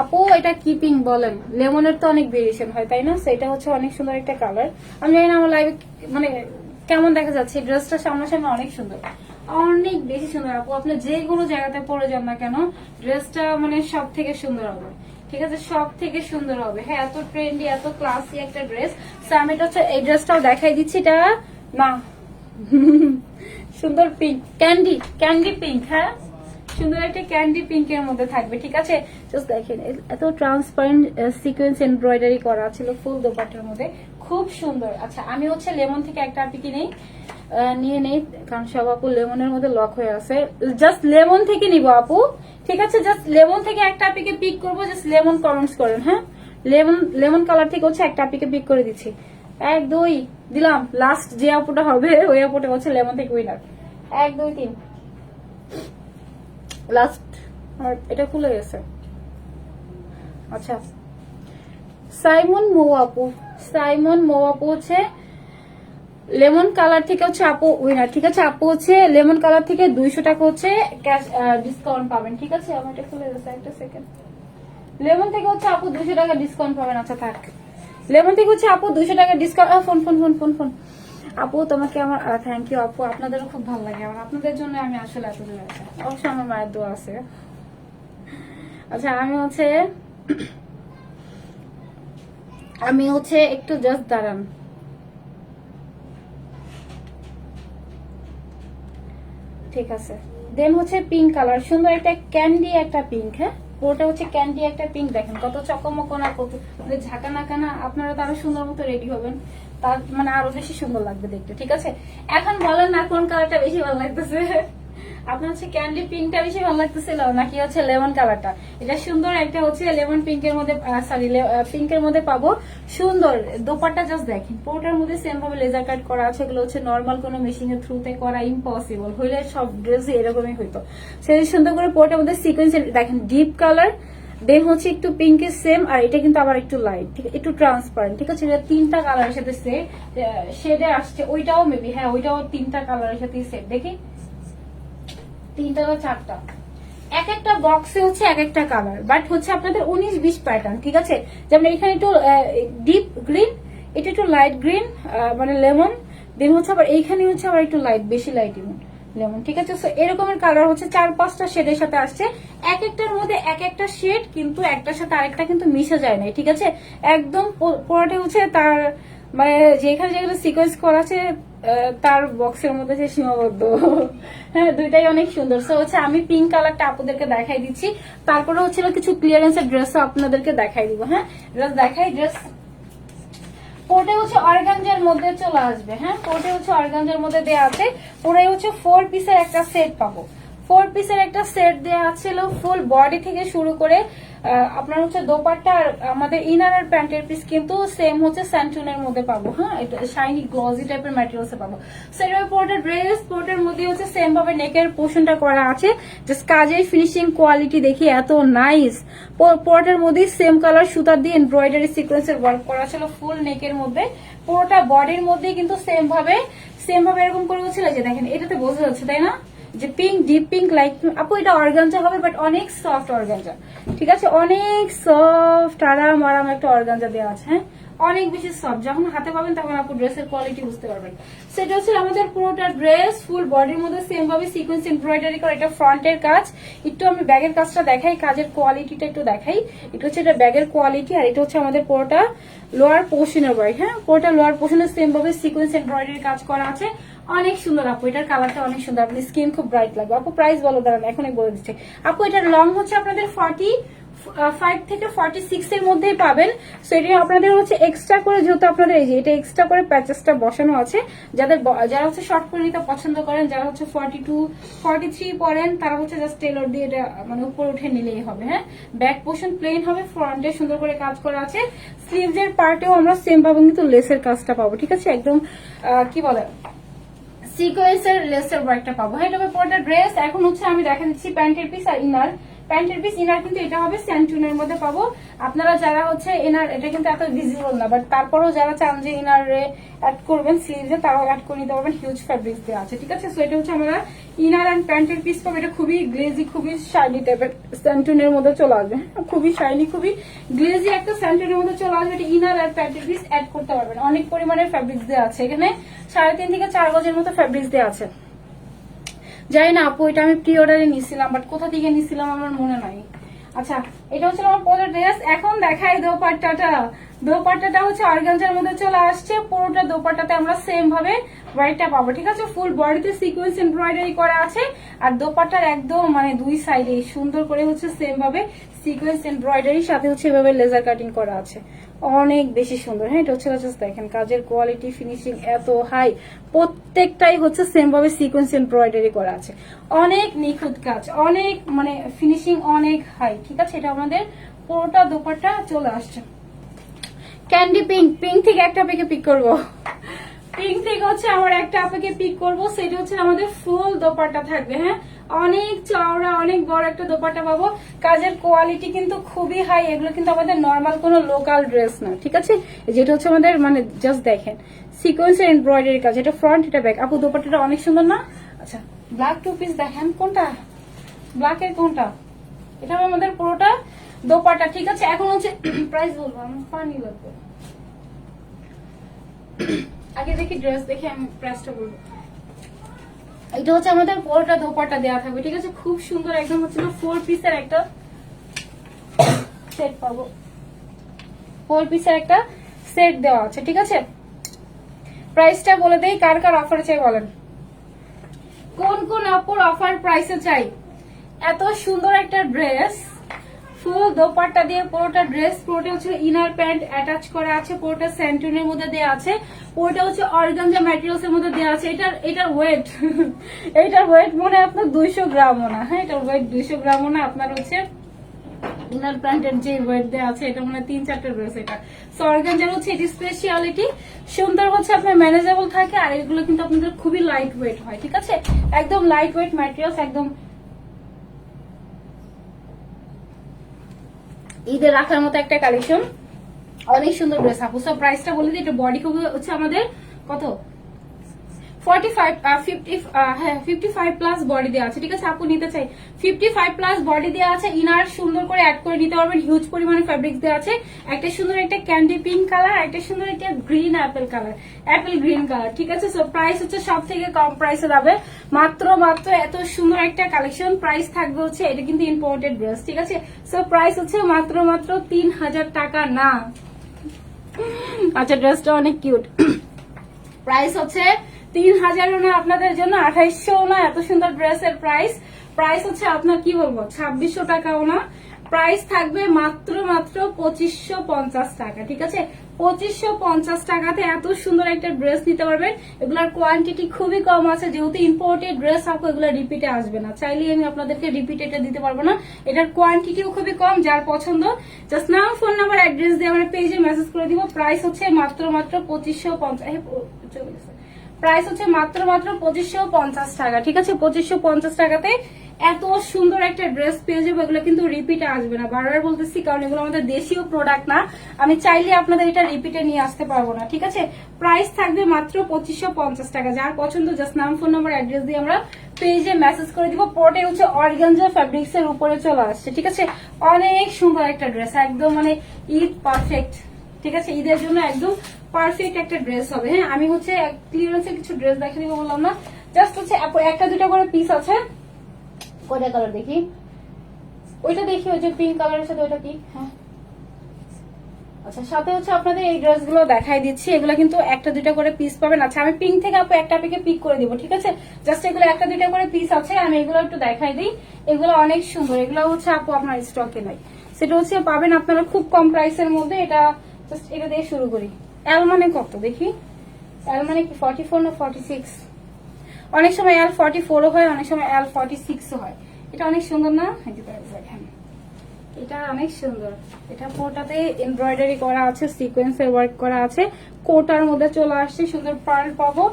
আপু এটা কি পিঙ্ক বলেন? লেমনের তো অনেক ভেরিয়েশন হয় তাই না? সেটা হচ্ছে অনেক সুন্দর একটা কালার। আমি জানি না আমার লাইভে মানে কেমন দেখা যাচ্ছে, ড্রেসটা সামনাসামনি অনেক সুন্দর, অনেক বেশি সুন্দর আপু। আপনি যে কোনো জায়গাতে পরে যান না কেন ড্রেসটা মানে সব থেকে সুন্দর হবে, ঠিক আছে? সব থেকে সুন্দর হবে। হ্যাঁ এত ট্রেন্ডি এত ক্লাসি একটা ড্রেস। আমি এটা হচ্ছে এই ড্রেসটাও দেখাই দিচ্ছি। এটা না সুন্দর পিঙ্ক, ক্যান্ডি পিঙ্ক, হ্যাঁ সুন্দর একটা ক্যান্ডি পিঙ্কের মধ্যে থাকবে, ঠিক আছে? জাস্ট দেখেন এত ট্রান্সপারেন্ট সিকোয়েন্স এমব্রয়ডারি করা ছিল ফুল দোপাট্টার মধ্যে, খুব সুন্দর। আচ্ছা আমি হচ্ছে লেমন থেকে একটা পিকি নিয়ে নেই, কারণ সব আপু লেমনের মধ্যে লক হয়ে আছে। জাস্ট লেমন থেকে নিব আপু, ঠিক আছে? জাস্ট লেমন থেকে একটা আপিকে পিক করবো, জাস্ট লেমন কমেন্টস করেন, হ্যাঁ লেমন কালার থেকে হচ্ছে একটা আপিকে পিক করে দিচ্ছি। 1 2 দিলাম, লাস্ট যে আপুটা হবে ওই আপুটা হচ্ছে লেমন থেকে উইনার। 1 2 3 লাস্ট। আর এটা খুলে গেছে। আচ্ছা সাইমন মো আপু হচ্ছে লেমন কালার থেকে হচ্ছে আপু উইনার, ঠিক আছে? আপু হচ্ছে লেমন কালার থেকে 200 টাকা হচ্ছে ক্যাশ ডিসকাউন্ট পাবেন, ঠিক আছে? আমার এটা খুলে গেছে, একটা সেকেন্ড। লেমন থেকে হচ্ছে আপু 200 টাকা ডিসকাউন্ট পাবেন। আচ্ছা থাক, লেমন থেকে হচ্ছে আপু 200 টাকা ডিসকাউন্ট। ফোন আপু তোমাকে আমার থ্যাংক ইউ আপু, আপনাদেরও খুব ভালো লাগে আমার, আপনাদের জন্য আমি আসলে এত দূরে আছি। অবশ্যই আমার মায়ের দোয়া আছে। আচ্ছা আমি হচ্ছে একটু জাস্ট দাঁড়ান, ঠিক আছে? দেন হচ্ছে পিঙ্ক কালার, সুন্দর একটা ক্যান্ডি একটা পিঙ্ক, হ্যাঁ পুরোটা হচ্ছে ক্যান্ডি একটা পিঙ্ক। দেখেন কত চকমক না, কত ঝাঁকা নাকা না, আপনারা তো আরো সুন্দর মতো রেডি হবেন, তার মানে আরো বেশি সুন্দর লাগবে দেখতে, ঠিক আছে? এখন বলেন না কোন কালারটা বেশি ভালো লাগতেছে? আপনার হচ্ছে ক্যান্ডি পিঙ্কটা বেশি ভালো লাগতেছিল নাকি হচ্ছে লেমন কালারটা? এটা সুন্দর একটা হচ্ছে লেমন পিঙ্কের মধ্যে, সরি পিঙ্কের মধ্যে পাবো। সুন্দর দোপাট্টা জাস্ট দেখেন, পুরোটার মধ্যে সেম ভাবে লেজার কাট করা আছে। এগুলো হচ্ছে নর্মাল কোনো মেশিন এর থ্রুতে করা ইম্পসিবল, হইলে সব ড্রেস এরকমই হইতো। সেই সুন্দর করে পুরোটার মধ্যে সিকোয়েন্স দেখেন, ডিপ কালার, দেন হচ্ছে একটু পিঙ্কের সেম, আর এটা কিন্তু আবার একটু লাইট, ঠিক একটু ট্রান্সপারেন্ট, ঠিক আছে? এটা 3টা কালারের সাথে শেডে আসছে। ওইটাও মেবি, হ্যাঁ ওইটাও 3টা কালারের সাথে সেট। দেখি 3টা বা 4টা, এক একটা বক্সে হচ্ছে এক একটা কালার, বাট হচ্ছে আপনাদের 19-20 প্যাটার্ন, ঠিক আছে? যেমন এখানে একটু ডিপ গ্রিন, এটা একটু লাইট গ্রিন মানে লেমন, দেন হচ্ছে আবার এইখানে হচ্ছে আবার একটু লাইট, বেশি লাইট লেমন, ঠিক আছে? সো এরকমের কালার হচ্ছে 4-5টা শেডের সাথে আসছে। এক একটার মধ্যে এক একটা শেড, কিন্তু একটার সাথে আরেকটা কিন্তু মিশে যায় না, ঠিক আছে? একদম পুরোটা হচ্ছে তার মানে যেখানে যেখানে সিকোয়েন্স করা আছে তার বক্সের মধ্যে যে সীমাবদ্ধ। হ্যাঁ দুইটাই অনেক সুন্দর। সো হচ্ছে আমি পিঙ্ক কালারটা আপনাদেরকে দেখাই দিচ্ছি, তারপরে হচ্ছিল কিছু ক্লিয়ারেন্সের ড্রেসও আপনাদেরকে দেখাই দিব। হ্যাঁ ড্রেস কোটে হচ্ছে অর্গানজার মধ্যে চলে আসবে, হ্যাঁ কোটে হচ্ছে অর্গানজার মধ্যে দেওয়া আছে। পুরাই হচ্ছে 4 পিসের একটা সেট পাবো, 4 পিসের একটা সেট দেওয়া ছিল, ফুল বডি থেকে শুরু করে আপনার হচ্ছে দোপাট্টা আর আমাদের ইনার আর প্যান্টের পিস কিন্তু সেম হচ্ছে স্যান্টুনের মধ্যে পাবো, হ্যাঁ এটা শাইনি গ্লসি টাইপের ম্যাটেরিয়ালস পাবো। সেটার পোর্টের ড্রেস, পোর্টের মধ্যে হচ্ছে সেম ভাবে নেকের পোর্শনটা করা আছে, জাস্ট কাজের ফিনিশিং কোয়ালিটি দেখি এত নাইস। পোর্টের মধ্যে সেম কালার সুতা দিয়ে এমব্রয়ডারি সিকোয়েন্সের ওয়ার্ক করা ছিল ফুল নেকের মধ্যে, পুরোটা বডির মধ্যে কিন্তু সেম ভাবে এরকম করে হচ্ছিল যে দেখেন এটাতে বোঝা যাচ্ছে তাই না যে পিঙ্ক, ডিপ পিঙ্ক লাইট। আপু এটা অর্গানজা হবে, বাট অনেক সফট অর্গানজা, ঠিক আছে? অনেক সফট আরাম একটা অর্গানজা দেওয়া আছে, হ্যাঁ অনেক বেশি সফট। যখন হাতে পাবেন তখন আপু ড্রেসের কোয়ালিটি বুঝতে পারবেন। সেটা হচ্ছে আমাদের পুরোটা ড্রেস ফুল বডির মধ্যে সেম ভাবে সিকোয়েন্স এমব্রয়ডারি করা। এটা ফ্রন্টের কাজ, একটু আমি ব্যাগের কাজটা দেখাই, কাজের কোয়ালিটিটা একটু দেখাই। এটা হচ্ছে এটা ব্যাগের কোয়ালিটি, আর এটা হচ্ছে আমাদের পুরোটা লোয়ার পোর্শনের ওয়ার্ক, হ্যাঁ পুরোটা লোয়ার পোর্শনের সেম ভাবে সিকোয়েন্স এমব্রয়ডারি কাজ করা আছে। অনেক সুন্দর আপু, এটার কালারটা অনেক সুন্দর, আপনি স্কিন খুব ব্রাইট লাগবে। আপু প্রাইস বলো, দাঁড়ান এখনই বলে দিচ্ছে। আপু এটার লং হচ্ছে আপনাদের 5 থেকে 46 এর মধ্যেই পাবেন। সো এটা আপনাদের হচ্ছে এক্সট্রা করে, যেহেতু আপনাদের এই যে এটা এক্সট্রা করে প্যাচেসটা বসানো আছে, যারা হচ্ছে শর্ট করে নিতে পছন্দ করেন, যারা হচ্ছে 42 43 পরেন, তারা হচ্ছে জাস্ট টেলর দিয়ে এটা মানে উপর উঠে নিলেই হবে। হ্যাঁ, ব্যাক পোর্শন প্লেন হবে, ফ্রন্টে সুন্দর করে কাজ করা আছে। স্লিভস এর পার্টেও আমরা সেম ভাবে কিন্তু লেসের কাজটা পাবো, ঠিক আছে, একদম কি বলে সিকোয়েন্সের লেসের ওয়ার্কটা পাবো। হ্যাঁ, এটা হবে পুরোটা ড্রেস। এখন হচ্ছে আমি দেখা দিচ্ছি প্যান্টের পিস আর ইনার। প্যান্টের পিস ইনার কিন্তু এটা হবে স্যান্টুনের মধ্যে পাবো। আপনারা যারা হচ্ছে ইনার, এটা কিন্তু এত ভিজিবল না, বাট তারপরেও যারা চান যে ইনার অ্যাড করবেন স্লিভসে, তারাও অ্যাড করে নিতে পারবেন, হিউজ ফ্যাব্রিক্স দেওয়া আছে, ঠিক আছে। সো এটা হচ্ছে আমরা ইনার অ্যান্ড প্যান্টের পিস পাবো। এটা খুবই গ্লেজি, খুবই শাইনি টাইপের স্যান্টুনের মধ্যে চলে আসবে, খুবই শাইনি, খুবই গ্লেজি একটা স্যান্টুনের মধ্যে চলে আসবে। এটা ইনার আর প্যান্টের পিস অ্যাড করতে পারবেন। অনেক পরিমাণের ফ্যাব্রিক্স দেওয়া আছে এখানে, 3.5 থেকে 4 গজের মতো ফ্যাব্রিক্স দেওয়া আছে। জানি না আপু, এটা আমি প্রি অর্ডারে নিছিলাম, বাট কোথা থেকে নিছিলাম আমার মনে নাই। আচ্ছা, এটা হচ্ছে আমার পুরো ড্রেস। এখন দেখাই দোপাট্টাটা। দোপাট্টাটা হচ্ছে অর্গানজার মধ্যে চলে আসছে। পুরোটা দোপাট্টাতে আমরা সেম ভাবে ওয়াইটটা পাবো, ঠিক আছে। ফুল বডিতে সিকোয়েন্স এমব্রয়ডারি করা আছে, আর দোপাট্টার একদম মানে দুই সাইডে সুন্দর করে হচ্ছে সেম ভাবে সিকোয়েন্স এমব্রয়ডারির সাথে হচ্ছে এভাবে লেজার কাটিং করা আছে, অনেক বেশি সুন্দর। হ্যাঁ, এটা হচ্ছে দেখেন কাজের কোয়ালিটি, ফিনিশিং এত হাই, প্রত্যেকটাই হচ্ছে সেম ভাবে সিকোয়েন্স এমব্রয়ডারি করা আছে, অনেক নিখুঁত কাজ, অনেক মানে ফিনিশিং অনেক হাই, ঠিক আছে। এটা আমাদের পুরোটা দোপাট্টা চলে আসছে। ক্যান্ডি পিঙ্ক, পিঙ্ক থেকে একটা আপনাকে পিক করবো, পিঙ্ক থেকে হচ্ছে আমার একটা আপনাকে পিক করবো। সেটা হচ্ছে আমাদের ফুল দোপাট্টা থাকবে। হ্যাঁ, অনেক চওড়া, অনেক বড় একটা দোপাট্টা পাবো। কাজের কোয়ালিটি কিন্তু খুবই হাই, এগুলো কিন্তু আমাদের নর্মাল কোনো লোকাল ড্রেস না, ঠিক আছে। যেটা হচ্ছে আমাদের মানে জাস্ট দেখেন সিকোয়েন্সের এমব্রয়ডারি কাজ, এটা ফ্রন্ট, এটা ব্যাক। আপু দোপাট্টাটা অনেক সুন্দর না? আচ্ছা, ব্ল্যাক টু পিস দেখেন, কোনটা ব্ল্যাকের, কোনটা? এটা হবে আমাদের পুরোটা দোপাট্টা, ঠিক আছে। এখন হচ্ছে প্রাইস বলবো, আমার পানি লাগবে, আগে দেখি ড্রেস দেখে আমি প্রাইসটা বলবো। এটা হচ্ছে আমাদের পুরোটা দোপাট্টা দেওয়া থাকবে, ঠিক আছে। খুব সুন্দর একদম হচ্ছে 4 পিসের একটা সেট পাবো, 4 পিসের একটা সেট দেওয়া আছে, ঠিক আছে। প্রাইসটা বলে দেই, কার কার অফার চাই বলেন, কোন কোন আপুর অফার প্রাইসে চাই। এত সুন্দর একটা ড্রেস, ফুল দোপাট্টা দিয়ে পুরোটা ড্রেস, পুরোটা হচ্ছে ইনার প্যান্ট অ্যাটাচ করা আছে, পুরোটা স্যান্টুনের মধ্যে দেওয়া আছে, পুরোটা হচ্ছে অর্গানজা ম্যাটেরিয়ালস এর মধ্যে দেওয়া আছে। এটার ওয়েট এটার ওয়েট মনে হয় আপনার 200 গ্রামও না। হ্যাঁ, এটার ওয়েট 200 গ্রামও না। আপনার হচ্ছে ইনার প্যান্টের যে ওয়েট দেওয়া আছে, এটা মনে হয় 3-4টা ড্রেস। এটা সো অর্গানজার হচ্ছে এটি স্পেশালিটি, সুন্দর হচ্ছে আপনার ম্যানেজেবল থাকে, আর এগুলো কিন্তু আপনাদের খুবই লাইট ওয়েট হয়, ঠিক আছে। একদম লাইট ওয়েট ম্যাটেরিয়ালস, একদম ঈদের রাখার মতো একটা কালেকশন, অনেক সুন্দর ড্রেস। আপু সব প্রাইসটা বলে দিই। এটা বডি হচ্ছে আমাদের কত, 55 প্লাস বডি দেওয়া আছে, ঠিক আছে। আপু নিতে চাই 55 প্লাস বডি দেওয়া আছে, ইনার সুন্দর করে অ্যাড করে নিতে পারবেন, হিউজ পরিমাণে ফ্যাব্রিক্স দেওয়া আছে। একটা সুন্দর একটা ক্যান্ডি পিঙ্ক কালার, একটা সুন্দর একটা green Apple colour, Apple green colour, ঠিক আছে। সো প্রাইস হচ্ছে সব থেকে কম প্রাইসে যাবে, মাত্র এত সুন্দর একটা কালেকশন। প্রাইস থাকবে হচ্ছে, এটা কিন্তু ইম্পোর্টেড ড্রেস, ঠিক আছে। সো প্রাইস হচ্ছে মাত্র 3000 টাকা না। আচ্ছা, ড্রেসটা অনেক কিউট। প্রাইস হচ্ছে 3000ও না আপনাদের জন্য, 2800ও না। এত সুন্দর ড্রেসের প্রাইস হচ্ছে আপনার কি বলবো 2600 টাকাও না। প্রাইস থাকবে মাত্র 2550 টাকা, ঠিক আছে। 2550 টাকাতে এত সুন্দর একটা ড্রেস নিতে পারবেন। এগুলার কোয়ান্টিটি খুবই কম আছে, যেহেতু ইম্পোর্টেড ড্রেস আপু এগুলো রিপিটে আসবে না, চাইলে আমি আপনাদেরকে রিপিট এটা দিতে পারবো না। এটার কোয়ান্টিটিও খুবই কম। যার পছন্দ জাস্ট নাম, ফোন নাম্বার, অ্যাড্রেস দিয়ে আমরা পেজে মেসেজ করে দিব। প্রাইস হচ্ছে মাত্র 2550, প্রাইস হচ্ছে মাত্র 2550 টাকা, ঠিক আছে। 2550 টাকাতে এত সুন্দর একটা ড্রেস পেয়ে যাবো। এগুলো কিন্তু রিপিটে আসবে না, বারবার বলতেছি, কারণ এগুলো আমাদের দেশীয় প্রোডাক্ট না। আমি চাইলে আপনাদের এটা রিপিটে নিয়ে আসতে পারবো না, ঠিক আছে। প্রাইস থাকবে মাত্র 2550 টাকা। যার পছন্দ জাস্ট নাম, ফোন নাম্বার, অ্যাড্রেস দিয়ে আমরা পেজে মেসেজ করে দিব। পরে হচ্ছে অর্গানজা ফ্যাব্রিক্স এর উপরে চলে আসছে, ঠিক আছে। অনেক সুন্দর একটা ড্রেস, একদম মানে ঈদ পারফেক্ট, ঠিক আছে। ঈদের জন্য একদম পারফেক্ট একটা ড্রেস হবে। হ্যাঁ, আমি হচ্ছে ক্লিয়ারেন্সের কিছু ড্রেস দেখে দিব বললাম না, জাস্ট হচ্ছে একটা দুটা করে পিস আছে। কোনটা কালার দেখি, ওইটা দেখি, ওই যে পিঙ্ক কালারের সাথে ওইটা কি, হ্যাঁ আচ্ছা সাথে হচ্ছে আপনাদের এই ড্রেসগুলো দেখাই দিচ্ছি, এগুলো কিন্তু একটা দুইটা করে পিস পাবেন। আচ্ছা আমি পিঙ্ক থেকে আপু একটা পিকে পিক করে দিব, ঠিক আছে? জাস্ট এগুলো একটা দুইটা করে পিস আছে, আমি এগুলো একটু দেখাই দিই। এগুলো অনেক সুন্দর, এগুলো হচ্ছে আপু আপনার স্টকে নাই, সেটা হচ্ছে পাবেন আপনারা খুব কম প্রাইসের মধ্যে। এটা জাস্ট এটা দিয়ে শুরু করি। এল মানে কত দেখি, এল মানে কি 44 না 46? অনেক সময় এল 44 হয়, অনেক সময় এল 46 হয়। এটা অনেক সুন্দর না? দেখেন এটা অনেক সুন্দর, এটা পুরোটাতে এমব্রয়ডারি করা আছে, সিকোয়েন্সের ওয়ার্ক করা আছে, কোটার মধ্যে চলে আসছে, সুন্দর পার্ল পাবো,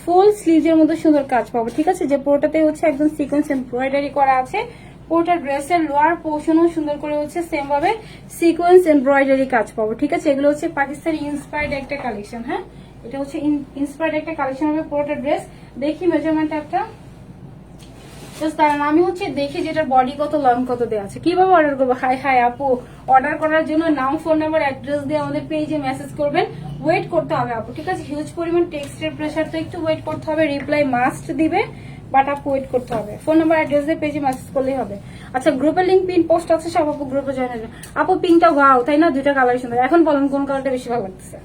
ফুল স্লিভের মধ্যে সুন্দর কাজ পাবো, ঠিক আছে? যে পুরোটাতে হচ্ছে একদম সিকোয়েন্স এমব্রয়ডারি করা আছে। পুরোটা ড্রেসের লোয়ার পোর্শনও সুন্দর করে হচ্ছে সেম ভাবে সিকোয়েন্স এমব্রয়ডারি কাজ পাবো, ঠিক আছে? এগুলো হচ্ছে পাকিস্তানি ইন্সপায়ার্ড একটা কালেকশন। হ্যাঁ, এটা হচ্ছে ইন্সপায়ার্ড একটা কালেকশন হবে পুরোটা ড্রেস। দেখি মেজারমেন্ট একটা, আমি হচ্ছে দেখি যেটার বডি কত, লং কত দেওয়া আছে, কিভাবে অর্ডার করবো? হাই হাই আপু, অর্ডার করার জন্য নাম, ফোন নাম্বার, অ্যাড্রেস দিয়ে আমাদের পেজে মেসেজ করবেন। ওয়েট করতে হবে আপু, ঠিক আছে? হিউজ পরিমাণ টেক্সটের প্রেশার, তো একটু ওয়েট করতে হবে। রিপ্লাই মাস্ট দিবে, বাট আপু ওয়েট করতে হবে। ফোন নাম্বার, অ্যাড্রেস দিয়ে পেজে মেসেজ করলেই হবে। আচ্ছা গ্রুপের লিঙ্ক, পিন পোস্ট আছে, সব আপু গ্রুপে জয়েন হবে। আপু পিঙ্কটা গাও, তাই না? দুইটা কালার সুন্দর। এখন বলেন কোন কালারটা বেশি ভালো লাগতেছে,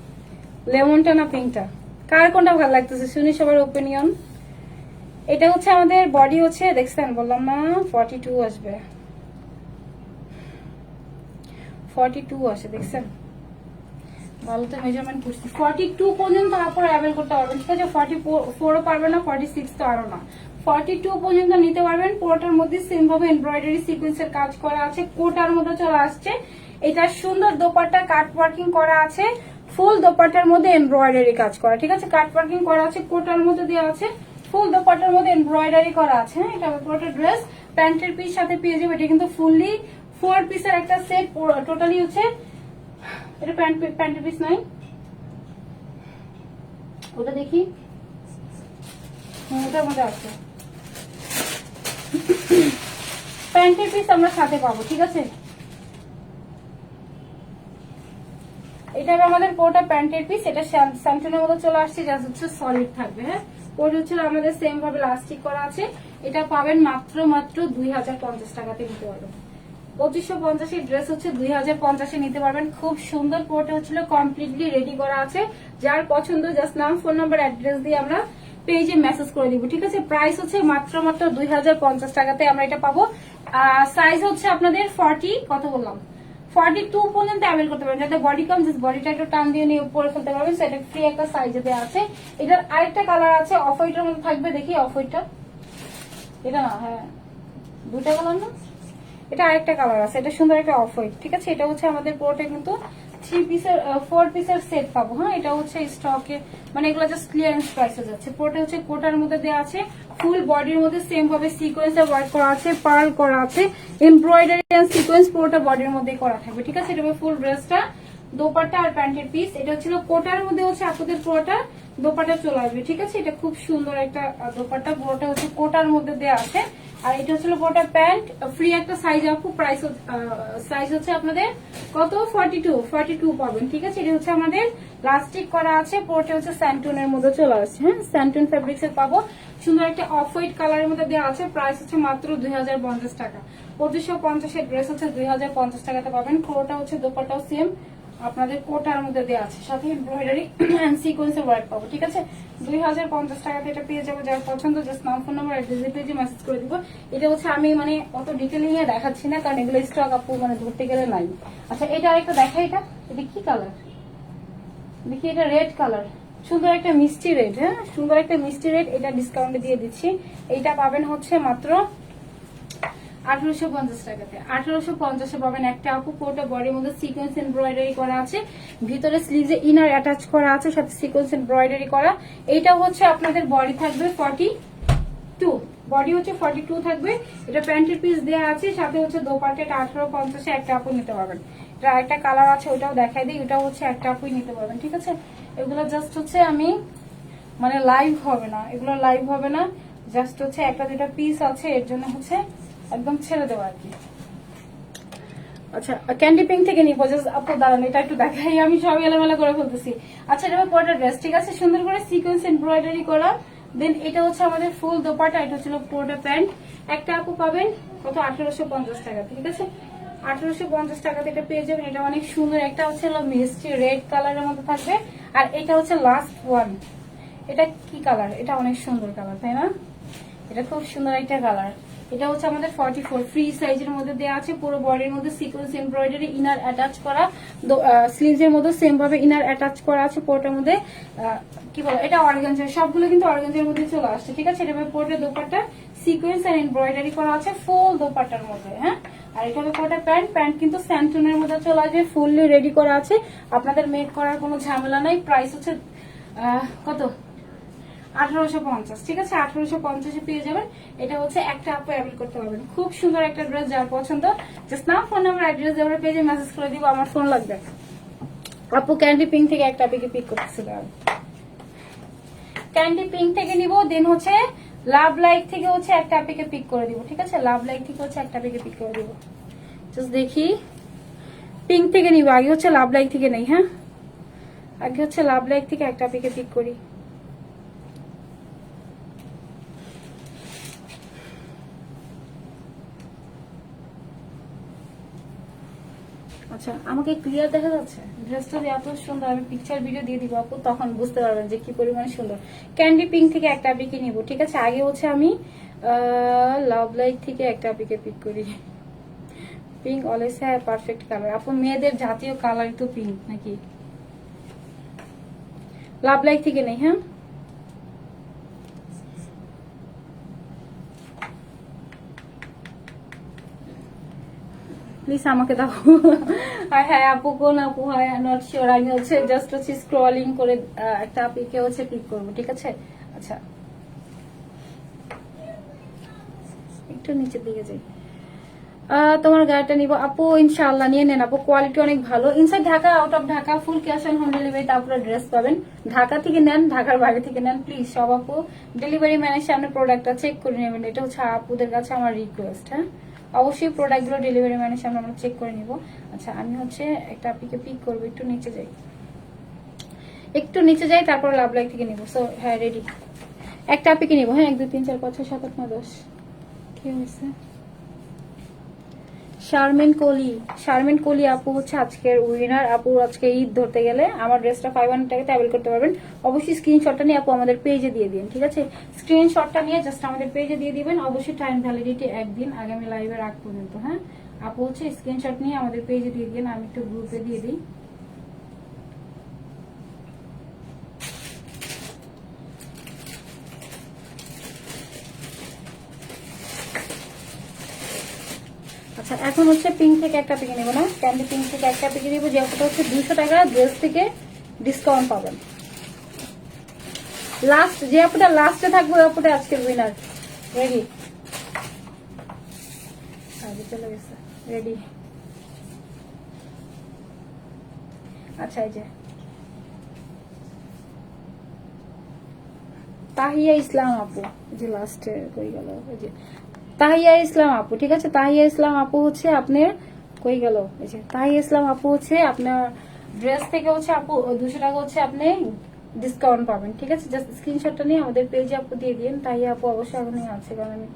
লেমনটা না পিঙ্কটা? কার কোনটা ভালো লাগতেছে শুনি সবার ওপিনিয়ন। এটা হচ্ছে আমাদের বডি হচ্ছে, দেখছেন বললাম না 42 আসবে, 42 আসে, দেখছেন? ভালো তো মেজারমেন্ট করছি। 42 পর্যন্ত আপনারা অ্যাভেল করতে পারবেন, ঠিক আছে? 44ও পারবেন না, 46 তো আরো না, 42 পর্যন্ত নিতে পারবেন। পুরোটার মধ্যে সেম ভাবে এমব্রয়ডারি সিকোয়েন্সের কাজ করা আছে, কোটার মধ্যে চলে আসছে। এটা সুন্দর দোপাট্টা কাট ওয়ার্কিং করা আছে, ফুল দোপাট্টার মধ্যে এমব্রয়ডারি কাজ করা, ঠিক আছে? কাট ওয়ার্কিং করা আছে, কোটার মধ্যে দেওয়া আছে, ফুল দোপাট্টার মধ্যে এমব্রয়ডারি করা আছে। হ্যাঁ, এটা পুরোটা ড্রেস প্যান্টের পিস সাথে পেয়ে যাবে। এটা কিন্তু ফুললি 4 পিসের একটা সেট, টোটালি হচ্ছে এটা প্যান্টের পিস নাই, ওটা দেখি, ওটার মধ্যে আছে প্যান্টের পিস আমরা সাথে পাবো, ঠিক আছে? এটা আমাদের পুরোটা প্যান্টের পিস, এটা স্যান্টনের মধ্যে চলে আসছে, জাস্ট হচ্ছে সলিড থাকবে। হ্যাঁ, ওটা হচ্ছে আমাদের সেম ভাবে লাস্টিক করা আছে। এটা পাবেন মাত্র 2050 টাকাতে নিতে পারবেন। 2550 ড্রেস হচ্ছে 2050 নিতে পারবেন। খুব সুন্দর, পুরোটা হচ্ছিল কমপ্লিটলি রেডি করা আছে। যার পছন্দ জাস্ট নাম, ফোন নাম্বার, অ্যাড্রেস দিয়ে আমরা পেজে মেসেজ করে দিব, ঠিক আছে? প্রাইস হচ্ছে মাত্র 2050 টাকাতে আমরা এটা পাবো। সাইজ হচ্ছে আপনাদের 40, কত বললাম, 42 পর্যন্ত অ্যাভেল করতে পারবেন। যাতে বডি কম, জাস্ট বডিটা একটু টান দিয়ে নিয়ে পরে ফেলতে পারবেন, সেটা ফ্রি একটা সাইজে দেওয়া আছে। এটার আরেকটা কালার আছে, অফ হোয়াইটের মধ্যে থাকবে, দেখি অফ হোয়াইটটা, এটা না, হ্যাঁ দুইটা কালার না, এটা আরেকটা কালার আছে, এটা সুন্দর একটা অফ হোয়াইট, ঠিক আছে? এটা হচ্ছে আমাদের পুরোটা কিন্তু 4 পিসের সেট পাবো। হ্যাঁ, এটা হচ্ছে স্টকে, মানে এগুলো জাস্ট ক্লিয়ারেন্স প্রাইসে যাচ্ছে। পুরোটা হচ্ছে কোটার মধ্যে দেওয়া আছে, ফুল বডির মধ্যে সেম ভাবে সিকোয়েন্সের ওয়ার্ক করা আছে, পার্ল করা আছে, এমব্রয়ডারি এন্ড সিকোয়েন্স পুরোটা বডির মধ্যে করা থাকবে, ঠিক আছে? এটা ফুল ড্রেসটা, দোপাট্টা আর প্যান্টের পিস। এটা হচ্ছিল কোটার মধ্যে হচ্ছে আপনাদের পুরোটা দোপাট্টা চলে আসবে, ঠিক আছে? এটা খুব সুন্দর একটা দোপাট্টা, পুরোটা হচ্ছে কোটার মধ্যে দেওয়া আছে। আর এটা হচ্ছিল পুরোটা প্যান্ট, ফ্রি একটা সাইজ আপু, প্রাইস সাইজ হচ্ছে আপনাদের কত, 42 পাবেন, ঠিক আছে? এটা হচ্ছে আমাদের প্লাস্টিক করা আছে, পুরোটা হচ্ছে স্যান্টুনের মধ্যে চলে আসছে। হ্যাঁ, স্যান্টুন ফেব্রিক্স এর পাবো, সুন্দর একটা অফ হোয়াইট কালারের মধ্যে দেওয়া আছে। প্রাইস হচ্ছে মাত্র 2050 টাকা। 2550 এর ড্রেস হচ্ছে 2050 টাকাতে পাবেন। পুরোটা হচ্ছে দোপাট্টাও সেম আপনাদের কোটার মধ্যে দেওয়া আছে, সাথে এমব্রয়ডারি এন্ড সিকোয়েন্সের ওয়ার্ক পাবো, ঠিক আছে? 2050 টাকাতে এটা পেয়ে যাবো। যার পছন্দ জাস্ট নাম, ফোন নাম্বার, অ্যাড্রেস পেজে মেসেজ করে দিব। এটা হচ্ছে আমি মানে অত ডিটেলিং এ দেখাচ্ছি না, কারণ এগুলো স্টক আপু মানে ধরতে গেলে নাই। আচ্ছা এটা আরেকটা দেখাই, এটা কি কালার দেখি, এটা রেড কালার, সুন্দর একটা মিষ্টি রেড। হ্যাঁ, সুন্দর একটা মিষ্টি রেড, এটা ডিসকাউন্টে দিয়ে দিচ্ছি। এইটা পাবেন হচ্ছে মাত্র 1850 টাকাতে। 1850 পাবেন একটা আপু, পুরোটা বডির মধ্যে সিকোয়েন্স এমব্রয়ডারি করা আছে, ভিতরে স্লিভে ইনার অ্যাটাচ করা আছে, সাথে সিকোয়েন্স এমব্রয়ডারি করা। এটা হচ্ছে আপনাদের বডি থাকবে 42, বডি হচ্ছে 42 থাকবে। এটা প্যান্টের পিস দেওয়া আছে, সাথে হচ্ছে দোপাট্টা 1850 একটা আপু নিতে পারবেন। এটা একটা কালার আছে, ওটাও দেখাই দিই, ওটাও হচ্ছে একটা আপুই নিতে পারবেন, ঠিক আছে? এগুলো জাস্ট হচ্ছে আমি মানে লাইভ হবে না, এগুলো লাইভ হবে না, জাস্ট হচ্ছে একটা দুটা পিস আছে, এর জন্য হচ্ছে একদম ছেড়ে দেওয়া আর কি। আচ্ছা ক্যান্ডি পিঙ্ক থেকে নিবো, জাস্ট আপু দাঁড়ান এটা একটু দেখাই, আমি সব এলোমেলো করে ফেলতেছি। আচ্ছা এটা পুরোটা ড্রেস, ঠিক আছে? সুন্দর করে সিকোয়েন্স এমব্রয়ডারি করা। দেন এটা হচ্ছে আমাদের ফুল দোপাট্টা, এটা হচ্ছে পুরোটা প্যান্ট। একটা আপু পাবেন কত, 1850 টাকা, ঠিক আছে? 1850 টাকাতে এটা পেয়ে যাবেন। এটা অনেক সুন্দর, একটা হচ্ছে মিষ্টি রেড কালারের মধ্যে থাকবে, আর এটা হচ্ছে লাস্ট ওয়ান। এটা কি কালার? এটা অনেক সুন্দর কালার, তাই না? এটা খুব সুন্দর একটা কালার। এটা হচ্ছে আমাদের 44 ফ্রি সাইজের মধ্যে দেওয়া আছে। পুরো বডির মধ্যে সিকোয়েন্স এমব্রয়ডারি, ইনার অ্যাটাচ করা, স্লিভস এর মধ্যে সেম ভাবে ইনার অ্যাটাচ করা আছে। পুরোটার মধ্যে কি বলে, এটা অর্গানজা, সবগুলো কিন্তু অর্গানজার মধ্যে চলে আসছে, ঠিক আছে? এটা পুরোটা দোপাট্টা সিকোয়েন্স আর এমব্রয়ডারি করা আছে ফুল দোপাট্টার মধ্যে, হ্যাঁ। আর এটা হবে পুরোটা প্যান্ট, প্যান্ট কিন্তু স্যান্টনের মধ্যে চলে আসবে, ফুললি রেডি করা আছে, আপনাদের মেক করার কোনো ঝামেলা নাই। প্রাইস হচ্ছে কত? 1850, ঠিক আছে? 1850 পেয়ে যাবেন। এটা হচ্ছে একটা আপু অ্যাভেল করতে পারবেন। খুব সুন্দর একটা ড্রেস, যার পছন্দ জাস্ট নাম, ফোন নাম্বার, অ্যাড্রেস দেওয়ার পেজে মেসেজ করে দিব, আমার ফোন লাগবে। আপু ক্যান্ডি পিঙ্ক থেকে একটা পিকে পিক করতেছিল, ক্যান্ডি পিঙ্ক থেকে নিব। দেন হচ্ছে লাভ লাইক থেকে হচ্ছে একটা পিকে পিক করে দিব, ঠিক আছে? লাভ লাইক থেকে হচ্ছে একটা পিকে পিক করে দিব। জাস্ট দেখি, পিঙ্ক থেকে নিব, আগে হচ্ছে লাভ লাইক থেকে নেই, হ্যাঁ? আগে হচ্ছে লাভ লাইক থেকে একটা পিকে পিক করি। আচ্ছা, আমাকে ক্লিয়ার দেখা যাচ্ছে? ড্রেসটা এত সুন্দর, আমি পিকচার ভিডিও দিয়ে দিব আপু, তখন বুঝতে পারবেন যে কি পরিমাণে সুন্দর। ক্যান্ডি পিঙ্ক থেকে একটা পিকে নিব, ঠিক আছে? আগে হচ্ছে আমি লাভ লাইক থেকে একটা পিকে পিক করি। পিঙ্ক অলওয়েজ হ্যাঁ পারফেক্ট কালার আপু, মেয়েদের জাতীয় কালার তো পিঙ্ক নাকি? লাভ লাইক থেকে নেই, হ্যাঁ? প্লিজ আমাকে দাও। হ্যাঁ আপু, কোন আপু? হয় নট শিওর, আমি হচ্ছে জাস্ট হচ্ছে স্ক্রলিং করে একটা পিকে হচ্ছে ক্লিক করবো, ঠিক আছে? আচ্ছা, একটু নিচের দিকে যাই। তোমার গাড়িটা নিবো আপু, ইনশাআল্লাহ নিয়ে নেন আপু, কোয়ালিটি অনেক ভালো। Inside Dhaka, out of Dhaka, full cash on home delivery, তারপরে ড্রেস পাবেন। ঢাকা থেকে নেন, ঢাকার বাইরে থেকে নেন, প্লিজ সব আপু ডেলিভারি ম্যানের সামনে প্রোডাক্টটা চেক করে নেবেন। এটা হচ্ছে আপুদের কাছে আমার রিকোয়েস্ট, হ্যাঁ? অবশ্যই প্রোডাক্টগুলো ডেলিভারি ম্যানের সামনে আমরা চেক করে নিব। আচ্ছা, আমি হচ্ছে একটা পিকে পিক করবো, একটু নিচে যাই, একটু নিচে যাই, তারপর লাভ লাইক থেকে নিবো। সো হ্যাঁ রেডি, একটা পিকে নিবো, হ্যাঁ? 1 2 3 4 5 6 7 8 9 10। কি হয়েছে? শারমিন কলি আপু হচ্ছে আজকের উইনার। আপু আজকে ঈদ ধরতে গেলে আমার ড্রেসটা 500 টাকাতে অ্যাভেল করতে পারবেন। অবশ্যই স্ক্রিনশটটা নিয়ে আপু আমাদের পেজে দিয়ে দিন, ঠিক আছে? স্ক্রিনশটটা নিয়ে জাস্ট আমাদের পেজে দিয়ে দিবেন। অবশ্যই টাইম ভ্যালিডিটি 1 দিন, আগামী লাইভের আগ পর্যন্ত, হ্যাঁ? আপু হচ্ছে স্ক্রিনশট নিয়ে আমাদের পেজে দিয়ে দিন, আমি একটু গ্রুপে দিয়ে দিই। আচ্ছা, এখন হচ্ছে পিঙ্ক থেকে একটা পিকে নেবো, না ক্যান্ডি পিঙ্ক থেকে একটা পিকে নেবো, যে অফারটা হচ্ছে 200 টাকা ড্রেস থেকে ডিসকাউন্ট পাবেন। লাস্ট যে অফারটা লাস্টে থাকবে, ওই অফারটা আজকের উইনার। রেডি? আগে চলে গেছে, রেডি? আচ্ছা, এই যে তাহিয়া ইসলাম আপু, যে লাস্টে কই গেল, এই যে তাহিয়া ইসলাম আপু, ঠিক আছে? তাহিয়া ইসলাম আপু হচ্ছে আপনার কই গেল, এই যে তাহিয়া ইসলাম আপু হচ্ছে আপনার ড্রেস থেকে হচ্ছে আপু 200 টাকা হচ্ছে আপনি ডিসকাউন্ট পাবেন, ঠিক আছে? জাস্ট স্ক্রিনশটটা নিয়ে আমাদের পেজে আপু দিয়ে দিন। তাহিয়া আপু অবশ্যই এখনই আছে, কারণ আমি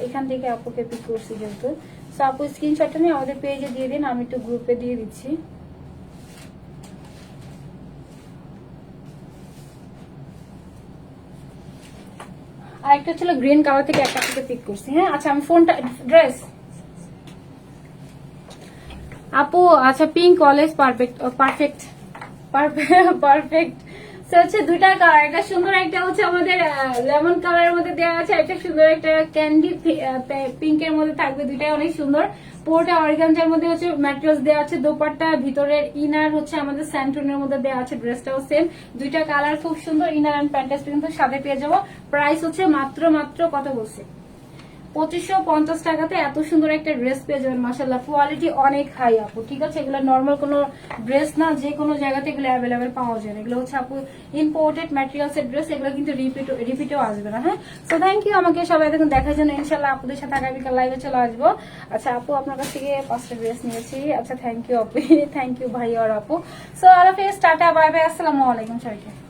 এখান থেকে আপুকে পিক করছি যেহেতু। সো আপু স্ক্রিনশটটা নিয়ে আমাদের পেজে দিয়ে দিন, আমি একটু গ্রুপে দিয়ে দিচ্ছি। আর একটা ছিল গ্রিন কালার থেকে একটা থেকে পিক করছি, হ্যাঁ? আচ্ছা, আমি ফোনটা ড্রেস আপু, আচ্ছা pink always perfect, perfect perfect. হচ্ছে দুইটা কালার, একটা সুন্দর, একটা হচ্ছে আমাদের লেমন কালারের মধ্যে দেওয়া আছে, একটা সুন্দর একটা ক্যান্ডি পিঙ্কের মধ্যে থাকবে। দুইটাই অনেক সুন্দর। পুরোটা অর্গানজার মধ্যে হচ্ছে ম্যাটেরিয়ালস দেওয়া আছে, দোপাট্টা ভিতরের ইনার হচ্ছে আমাদের স্যান্টনের মধ্যে দেওয়া আছে, ড্রেসটাও সেম। দুইটা কালার খুব সুন্দর, ইনার এন্ড প্যান্টাসটা কিন্তু সাথে পেয়ে যাবো। প্রাইস হচ্ছে মাত্র কত বলছে? 2550 টাকাতে এত সুন্দর একটা ড্রেস পেয়ে যাবেন। মাশাআল্লাহ, কোয়ালিটি অনেক হাই আপু, ঠিক আছে? এগুলো নর্মাল কোনো ড্রেস না, যে কোনো জায়গাতে এগুলো অ্যাভেলেবেল পাওয়া যায়। এগুলো হচ্ছে আপু ইম্পোর্টেড ম্যাটেরিয়ালস এর ড্রেস, এগুলো কিন্তু রিপিটেও আসবে না, হ্যাঁ? সো থ্যাংক ইউ আমাকে সবাই দেখুন দেখার জন্য। ইনশাল্লাহ আপুদের সাথে আগামীকাল লাইভে চলে আসবো। আচ্ছা আপু, আপনার কাছ থেকে 5টা ড্রেস নিয়েছি। আচ্ছা, থ্যাংক ইউ আপু, থ্যাংক ইউ ভাই আর আপু। সো আল্লাহ হাফেজ, টাটা, বাই বাই, আসসালামু আলাইকুম সবাইকে।